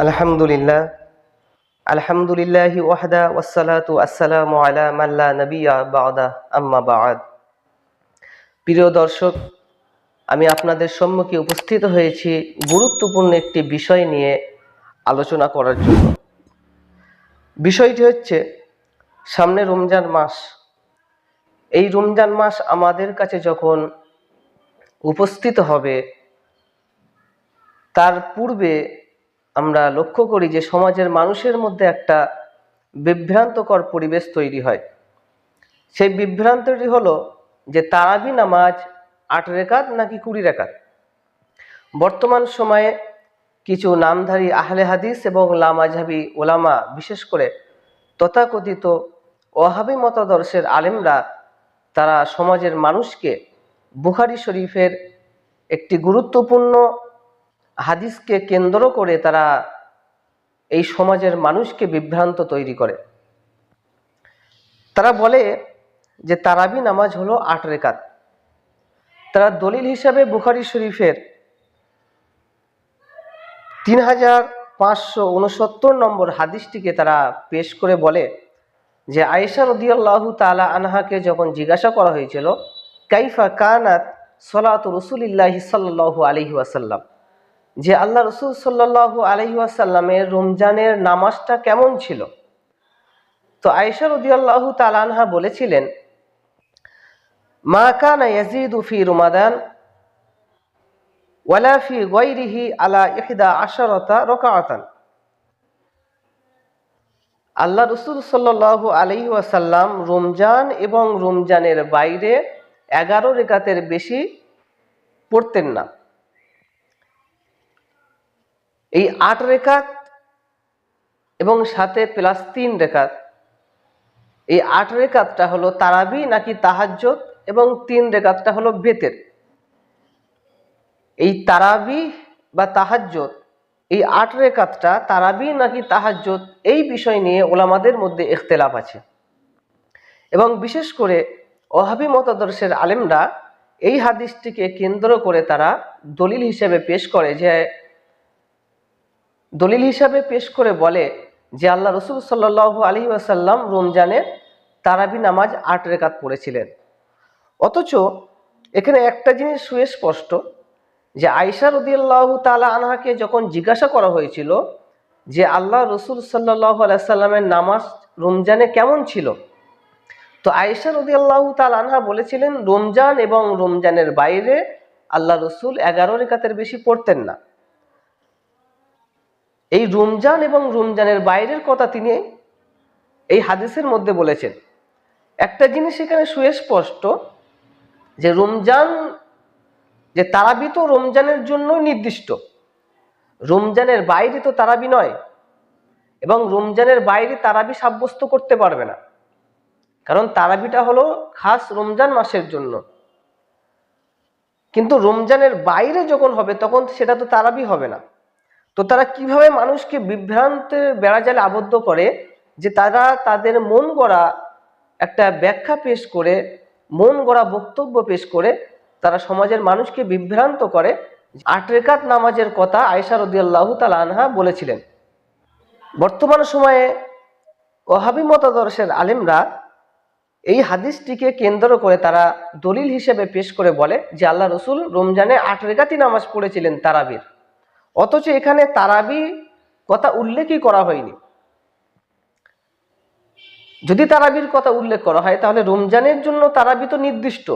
আলহামদুলিল্লাহ আলহামদুলিল্লাহি ওয়াহদা ওয়াসসালাতু আসসালামু আলা মান লা নাবিয়্যা বা'দা আম্মা বা'দ। প্রিয় দর্শক, আমি আপনাদের সম্মুখে উপস্থিত হয়েছি গুরুত্বপূর্ণ একটি বিষয় নিয়ে আলোচনা করার জন্য। বিষয়টি হচ্ছে সামনে রমজান মাস। এই রমজান মাস আমাদের কাছে যখন উপস্থিত হবে, তার পূর্বে আমরা লক্ষ্য করি যে সমাজের মানুষের মধ্যে একটা বিভ্রান্তকর পরিবেশ তৈরি হয়। সেই বিভ্রান্তটি হলো যে তারাবি নামাজ ৮ রাকাত নাকি ২০ রাকাত। বর্তমান সময়ে কিছু নামধারী আহলে হাদিস এবং লামাযহাবী ওলামা, বিশেষ করে তথাকথিত ওয়াহাবী মতাদর্শের আলেমরা, তারা সমাজের মানুষকে বুখারী শরীফের একটি গুরুত্বপূর্ণ হাদিসকে কেন্দ্র করে তারা এই সমাজের মানুষকে বিভ্রান্ত তৈরি করে। তারা বলে যে তারাবি নামাজ হলো ৮ রাকাত। তারা দলিল হিসাবে বুখারী শরীফের ৩৫৬৯ নম্বর হাদিসটিকে তারা পেশ করে বলে যে আয়েশা রাদিয়াল্লাহু তাআলা আনহাকে যখন জিজ্ঞাসা করা হয়েছিল কাইফা কানাত সলাতু রাসূলিল্লাহি সাল্লাল্লাহু আলাইহি ওয়াসাল্লাম, যে আল্লাহ রাসূল সাল্লাল্লাহু আলাইহি ওয়াসাল্লামের রমজানের নামাজটা কেমন ছিল, তো আয়েশা রাদিয়াল্লাহু তাআলা আনহা বলেছিলেন মা কানা ইয়াজিদু ফি রমাদান ওয়ালা ফি গায়রিহি আলা 11 রাকাআতান। আল্লাহ রাসূল সাল্লাল্লাহু আলাইহি ওয়াসাল্লাম রমজান এবং রমজানের বাইরে 11 রাকাতের বেশি পড়তেন না। এই ৮ রাকাত এবং সাথে প্লাস ৩ রাকাত, এই ৮ রাকাতটা হলো তারাবি নাকি তাহাজ্জুদ এবং ৩ রাকাতটা হলো বেতের। এই তারাবি বা তাহাজ্জুদ, এই ৮ রাকাতটা তারাবি নাকি তাহাজ্জুদ, এই বিষয় নিয়ে ওলামাদের মধ্যে ইখতিলাফ আছে। এবং বিশেষ করে ওয়াহাবী মতাদর্শের আলেমরা এই হাদিসটিকে কেন্দ্র করে তারা দলিল হিসেবে পেশ করে বলে যে আল্লাহ রাসূল সাল্লাল্লাহু আলাইহি ওয়াসাল্লাম রমজানে তারাবি নামাজ ৮ রাকাত পড়েছিলেন। অথচ এখানে একটা জিনিস সুস্পষ্ট যে আয়েশা রাদিয়াল্লাহু তাআলা আনহাকে যখন জিজ্ঞাসা করা হয়েছিল যে আল্লাহ রাসূল সাল্লাল্লাহু আলাইহি ওয়াসাল্লামের নামাজ রমজানে কেমন ছিল, তো আয়েশা রাদিয়াল্লাহু তাআলা আনহা বলেছিলেন রমজান এবং রমজানের বাইরে আল্লাহ রাসূল 11 রাকাতের বেশি পড়তেন না। এই রমজান এবং রমজানের বাইরের কথা তিনি এই হাদিসের মধ্যে বলেছেন। একটা জিনিস এখানে সুস্পষ্ট যে রমজান, যে তারাবি তো রমজানের জন্য নির্দিষ্ট, রমজানের বাইরে তো তারাবি নয়, এবং রমজানের বাইরে তারাবি সাব্যস্ত করতে পারবে না, কারণ তারাবিটা হলো খাস রমজান মাসের জন্য। কিন্তু রমজানের বাইরে যখন হবে তখন সেটা তো তারাবি হবে না। তো তারা কিভাবে মানুষকে বিভ্রান্তের বেড়াজালে আবদ্ধ করে যে তারা তাদের মন গড়া একটা ব্যাখ্যা পেশ করে, মন গড়া বক্তব্য পেশ করে তারা সমাজের মানুষকে বিভ্রান্ত করে। ৮ রাকাত নামাজের কথা আয়েশা রাদিয়াল্লাহু তাআলা আনহা বলেছিলেন। বর্তমান সময়ে ওয়াহাবী মতাদর্শের আলেমরা এই হাদিসটিকে কেন্দ্র করে তারা দলিল হিসেবে পেশ করে বলে যে আল্লাহ রাসূল রমজানে ৮ রাকাতই নামাজ পড়েছিলেন তারাবির। অথচ এখানে তারাবি কথা উল্লেখই করা হয়নি। যদি তারাবির কথা উল্লেখ করা হয় তাহলে রমজানের জন্য তারাবি তো নির্দিষ্ট,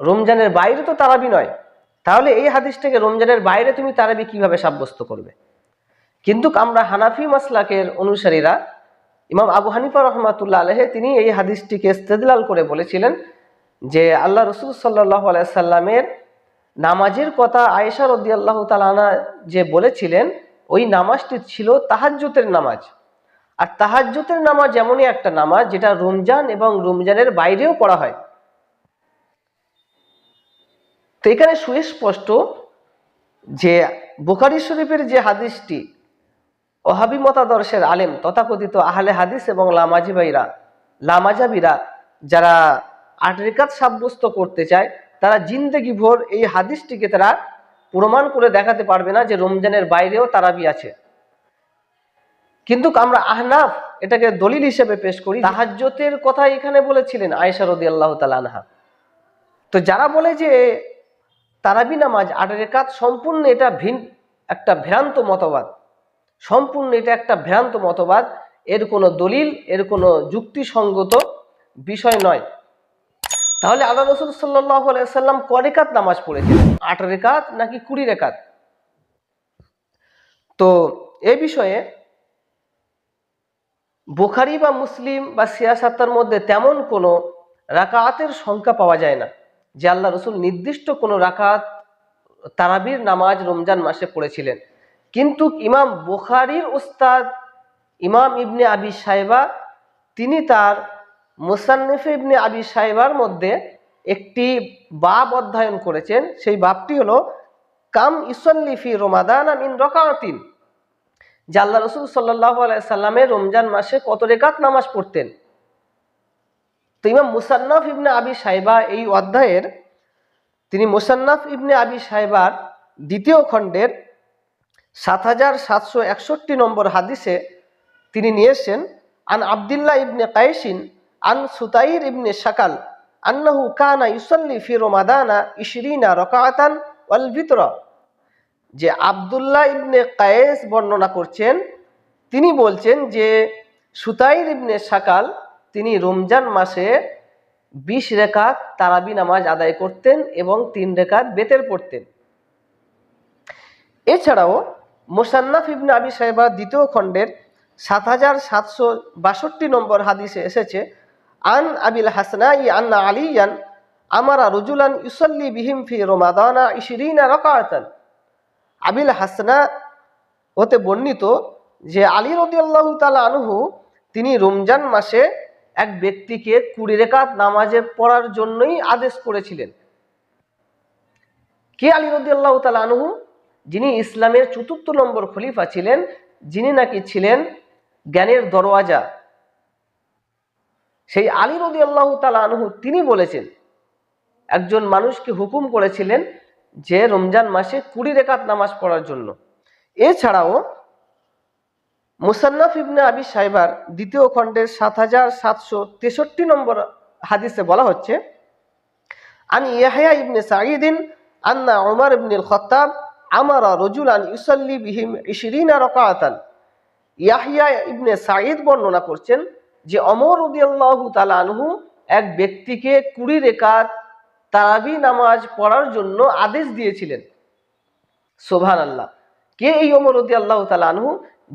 রমজানের বাইরে তো তারাবি নয়। তাহলে এই হাদিসটাকে রমজানের বাইরে তুমি তারাবি কিভাবে সাব্যস্ত করবে? কিন্তু আমরা হানাফি মাসলাকের অনুসারীরা, ইমাম আবু হানিফা রাহমাতুল্লাহ আলাইহি, তিনি এই হাদিসটিকে ইস্তেদলাল করে বলেছিলেন যে আল্লাহ রাসূল সাল্লাল্লাহু আলাইহি সাল্লামের নামাজের কথা আয়েশা রাদিয়াল্লাহু তাআলা আনহা যে বলেছিলেন ওই নামাজটি ছিল তাহাজ্জুদের নামাজ। আর তাহাজ্জুদের নামাজ এমনই একটা নামাজ যেটা রমজান এবং রমজানের বাইরেও পড়া হয়। তো এখানে সুস্পষ্ট যে বুখারী শরীফের যে হাদিসটি ওয়াহাবী মতাদর্শের আলেম তথাকথিত আহলে হাদিস এবং লামাযাবিরা যারা ৮ রাকাত সাব্যস্ত করতে চায়, তারা জিন্দেগি ভোর এই হাদিসটিকে তারা প্রমাণ করে দেখাতে পারবে না যে রমজানের বাইরেও তারাবি আছে। কিন্তু আমরা আহনাফ এটাকে দলিল হিসেবে পেশ করি। তাহাজ্জুদের কথা এখানে বলেছিলেন আয়েশা রাদিয়াল্লাহু তাআলা আনহা। তো যারা বলে যে তারাবি নামাজ 8 রাকাত, সম্পূর্ণ এটা একটা ভ্রান্ত মতবাদ, সম্পূর্ণ এটা একটা ভ্রান্ত মতবাদ। এর কোনো দলিল, এর কোনো যুক্তিসঙ্গত বিষয় নয়। তাহলে আল্লাহ রাসূল সাল্লাল্লাহু আলাইহি ওয়াসাল্লাম কয় রাকাত নামাজ পড়েছিলেন? 8 রাকাত নাকি 20 রাকাত? তো এই বিষয়ে বুখারী বা মুসলিম বা সিয়াসাতের মধ্যে তেমন কোনো রাকাতের সংখ্যা পাওয়া যায় না যে আল্লাহ রসুল নির্দিষ্ট কোনো রাকাত তারাবির নামাজ রমজান মাসে পড়েছিলেন। কিন্তু ইমাম বুখারীর উস্তাদ ইমাম ইবনে আবি শাইবা তিনি তার মুসান্নিফ ইবনে আবি শাইবার মধ্যে একটি বাব অধ্যয়ন করেছেন। সেই বাবটি হলো কাম ইউসাল্লি ফি রমাদানা মিন রাকাতিন, যে আল্লাহ রসুল সাল্লাল্লাহু আলাইহি সাল্লামের রমজান মাসে কত রাকাত নামাজ পড়তেন। তো ইমাম মুসান্নাফ ইবনে আবি শাইবা এই অধ্যায়ের তিনি মুসান্নাফ ইবনে আবি শাইবার 2য় খণ্ডের 7761 নম্বর হাদিসে তিনি নিয়েছেন আন আব্দুল্লাহ ইবনে কাইসিন আন সুতাইর ইবনে শাকাল আন্নাহু কানা ইউসাল্লি ফি রমাদানা 20 রাকাতান ওয়াল ভিতরা, যে আব্দুল্লাহ ইবনে কায়েস বর্ণনা করছেন, তিনি বলছেন যে সুতাইর ইবনে শাকাল তিনি রমজান মাসে 20 রাকাত তারাবি নামাজ আদায় করতেন এবং 3 রাকাত বেতের পড়তেন। এছাড়াও মুসান্নাফ ইবনে আবি শাইবা 2য় খণ্ডের 7762 নম্বর হাদিসে এসেছে আন আবিল হাসনাই আন্না আলিয়ান আমারা রুজুলান ইউসাল্লি বিহিম ফি রমাদানা 20 রাকাতান। আবিল হাসনা হতে বর্ণিত যে আলী রাদিয়াল্লাহু তাআলা আনহু তিনি রমজান মাসে এক ব্যক্তিকে 20 রাকাত নামাজে পড়ার জন্যই আদেশ করেছিলেন। কে আলী রাদিয়াল্লাহু তাআলা আনহু? যিনি ইসলামের 4র্থ নম্বর খলিফা ছিলেন, যিনি নাকি ছিলেন জ্ঞানের দরওয়াজা। সেই আলী রাদিয়াল্লাহু তাআলা আনহু তিনি বলেছেন, একজন মানুষকে হুকুম করেছিলেন যে রমজান মাসে 20 রাকাত নামাজ পড়ার জন্য। এছাড়াও মুসান্নাফ ইবনে আবি শাইবার 2য় খণ্ডের 7763 নম্বর হাদিসে বলা হচ্ছে আন ইয়াহইয়া ইবনে সাঈদিন আন্না উমর ইবনে আল খাত্তাব আমারা রাজুলান ইউসাল্লি বিহিম 20 রাকাতান। ইয়াহইয়া ইবনে সাঈদ বর্ণনা করছেন যে ওমর রাদিয়াল্লাহু তাআলা আনহু এক ব্যক্তিকে 20 রাকাত তারাবি নামাজ পড়ার জন্য আদেশ দিয়েছিলেন। সুবহানাল্লাহ। কে এই ওমর রাদিয়াল্লাহু তাআলা আনহু?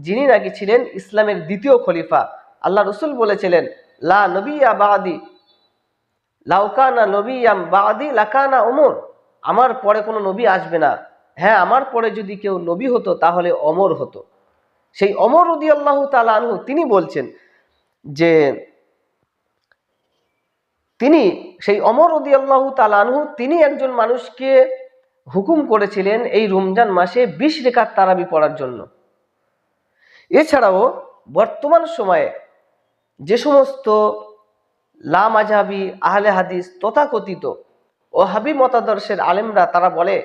যিনি নাকি ছিলেন ইসলামের 2য় খলিফা। আল্লাহ রসুল বলেছিলেন লা নবিয়্যা বাদি লাউ কানা নবিয়্যাম বাদি লাকানা ওমর, আমার পরে কোনো নবী আসবে না, হ্যাঁ আমার পরে যদি কেউ নবী হতো তাহলে ওমর হতো। সেই ওমর রাদিয়াল্লাহু তাআলা আনহু তিনি বলছেন যে সেই ওমর রাদিয়াল্লাহু তাআলা আনহু তিনি একজন মানুষকে হুকুম করেছিলেন এই রমজান মাসে 20 রাকাত তারাবি পড়ার জন্য। এছাড়াও বর্তমান সময়ে যে সমস্ত লামাযহাবী আহলে হাদিস তথাকথিত ওহাবী মতাদর্শের আলেমরা তারা বলে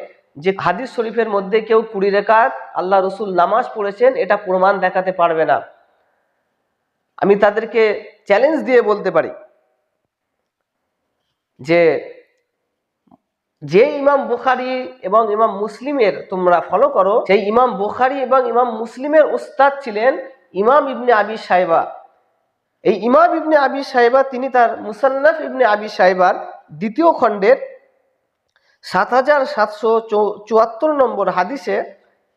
যে হাদিস শরীফের মধ্যে কেউ 20 রাকাত আল্লাহ রসুল নামাজ পড়েছেন এটা প্রমাণ দেখাতে পারবে না। আমি তাদেরকে চ্যালেঞ্জ দিয়ে বলতে পারি যে ইমাম বুখারী এবং ইমাম মুসলিমের তোমরা ফলো করো, সেই ইমাম বুখারী এবং ইমাম মুসলিমের উস্তাদ ছিলেন ইমাম ইবনে আবি শাইবা। এই ইমাম ইবনে আবি শাইবা তিনি তার মুসান্নাফ ইবনে আবি শাইবার 2য় খণ্ডের 7774 নম্বর হাদিসে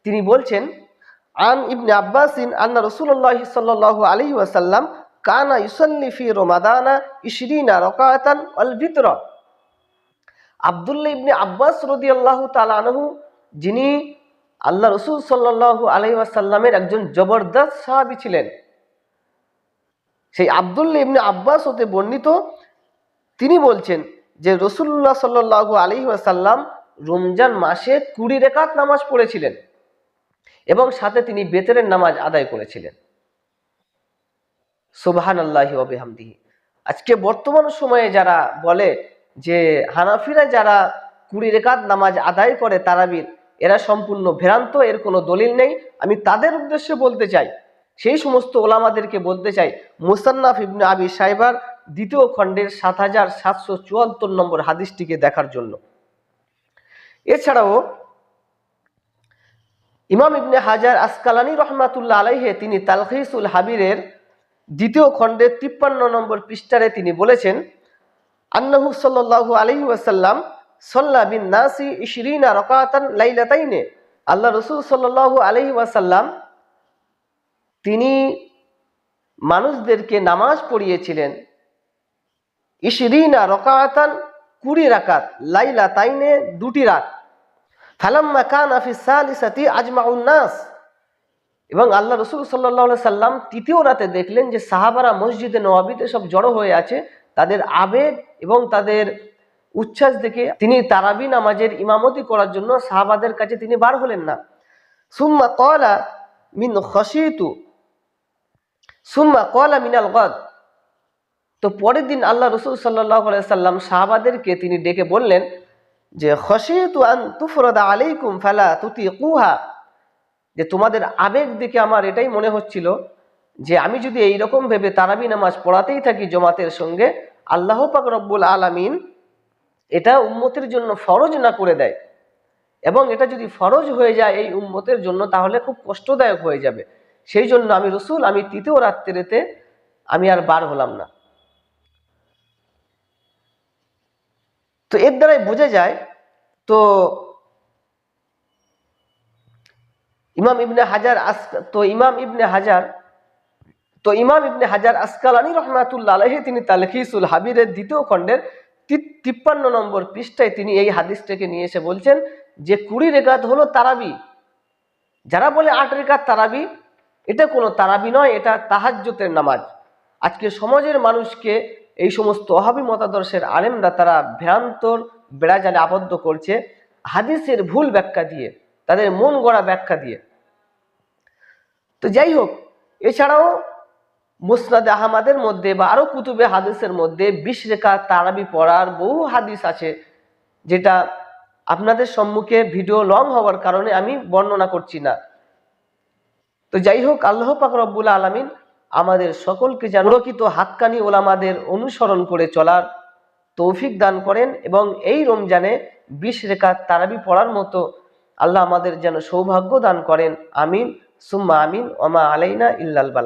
তিনি বলছেন আন ইবনে আব্বাসিন আন্না রাসূলুল্লাহ সাল্লাল্লাহু আলাইহি ওয়াসাল্লাম কানা ইউসাল্লি ফি রমাদানা 20 রাকাতান ওয়াল ভিতরা। আব্দুল্লাহ ইবনে আব্বাস রাদিয়াল্লাহু তাআলা আনহু যিনি আল্লাহ রসুল সাল্লাল্লাহু আলাইহি ওয়াসাল্লামের একজন জবরদস্ত সাহাবী ছিলেন, সেই আব্দুল্লাহ ইবনে আব্বাস হতে বর্ণিত তিনি বলছেন যে রাসূলুল্লাহ সাল্লাল্লাহু আলাইহি ওয়াসাল্লাম রমজান মাসে 20 রাকাত নামাজ পড়েছিলেন এবং সাথে তিনি বেতরের নামাজ আদায় করেছিলেন। সুবহানাল্লাহি ওয়া বিহামদিহি। আজকে বর্তমান সময়ে যারা বলে যে হানাফিরা যারা 20 রাকাত নামাজ আদায় করে তারাবির, এরা সম্পূর্ণ ভ্রান্ত, এর কোনো দলিল নেই। আমি তাদের উদ্দেশ্যে বলতে চাই সেই সমস্ত ওলামাদেরকে বলতে চাই মুসান্নাফ ইবনে আবি শাইবার 2য় খণ্ডের 7774 নম্বর হাদিসটিকে দেখার জন্য। এছাড়াও ইমাম ইবনে হাজার আসকালানী রহমাতুল্লাহ আলাইহে তিনি তালখিসুল হাবিরের 2য় খণ্ডের 53 নম্বর পৃষ্ঠারে তিনি বলেছেন, আন্নাহু সাল্লাল্লাহু আলাইহি ওয়াসাল্লাম সাল্লা বিন নাসি 20 রাকাতান লাইলাতাইনে। আল্লাহ রাসূল সাল্লাল্লাহু আলাইহি ওয়াসাল্লাম তিনি মানুষদেরকে নামাজ পড়িয়েছিলেন 20 রাকাতান 20 রাকাত, লাইলাতাইনে 2টি রাত। ফালাম্মা কানা ফি সালিসাতি আজমাউন নাস, এবং আল্লাহ রাসূল সাল্লাল্লাহু আলাইহি সাল্লাম 3য় রাতে দেখলেন যে সাহাবারা মসজিদে নববীতে সব জড়ো হয়ে আছে, তাদের আবেগ এবং তাদের উচ্ছ্বাস দেখে তিনি তারাবি নামাজের ইমামতি করার জন্য সাহাবাদের কাছে তিনি বার হলেন না। সুম্মা ক্বালা মিন খাশিতু সুম্মা ক্বালা মিনাল গাদ। তো পরের দিন আল্লাহ রাসূল সাল্লাল্লাহু আলাইহি সাল্লাম সাহাবাদেরকে তিনি ডেকে বললেন যে খাশিতু আন তুফরাদা আলাইকুম ফালা তুতিকুহা, যে তোমাদের আবেগ দেখে আমার এটাই মনে হচ্ছিল যে আমি যদি এইরকম ভেবে তারাবি নামাজ পড়াতেই থাকি জমাতের সঙ্গে, আল্লাহ পাক রব্বুল আলামিন এটা উম্মতের জন্য ফরজ না করে দেয়, এবং এটা যদি ফরজ হয়ে যায় এই উম্মতের জন্য তাহলে খুব কষ্টদায়ক হয়ে যাবে। সেই জন্য আমি রাসূল 3য় রাত্রিতে আমি আর বার হলাম না। তো এর দ্বারাই বোঝা যায় তো ইমাম ইবনে হাজার আসকালানী রহমাতুল্লাহ আলাইহি তিনি তালখিসুল হাবিরের 2য় খণ্ডের 53 নম্বর পৃষ্ঠায় তিনি এই হাদিসটাকে নিয়ে এসে বলছেন যে 20 রাকাত হলো তারাবি। যারা বলে 8 রাকাত তারাবি, এটা কোনো তারাবি নয়, এটা তাহাজ্জুদের নামাজ। আজকে সমাজের মানুষকে এই সমস্ত ওয়াহাবি মতাদর্শের আলেমরা তারা ভ্রান্তর বেড়াজালে আবদ্ধ করছে হাদিসের ভুল ব্যাখ্যা দিয়ে, তাদের মন গড়া ব্যাখ্যা দিয়ে। তো যাই হোক, এছাড়াও মুসনাদে আহমদের মধ্যে বা আরো কুতুবে হাদিসের মধ্যে 20 রাকাত তারাবি পড়ার বহু হাদিস আছে, যেটা আপনাদের সম্মুখে ভিডিও লং হওয়ার কারণে আমি বর্ণনা করছি না। তো যাই হোক, আল্লাহ পাক রব্বুল আলামিন আমাদের সকলকে যেন প্রকৃত হাক্কানি ওলামাদের অনুসরণ করে চলার তৌফিক দান করেন, এবং এই রমজানে 20 রাকাত তারাবি পড়ার মতো আল্লাহ আমাদের যেন সৌভাগ্য দান করেন। আমিন সুম্মা আমিন। ওমা আলাইনা ইল্লাল বালাগ।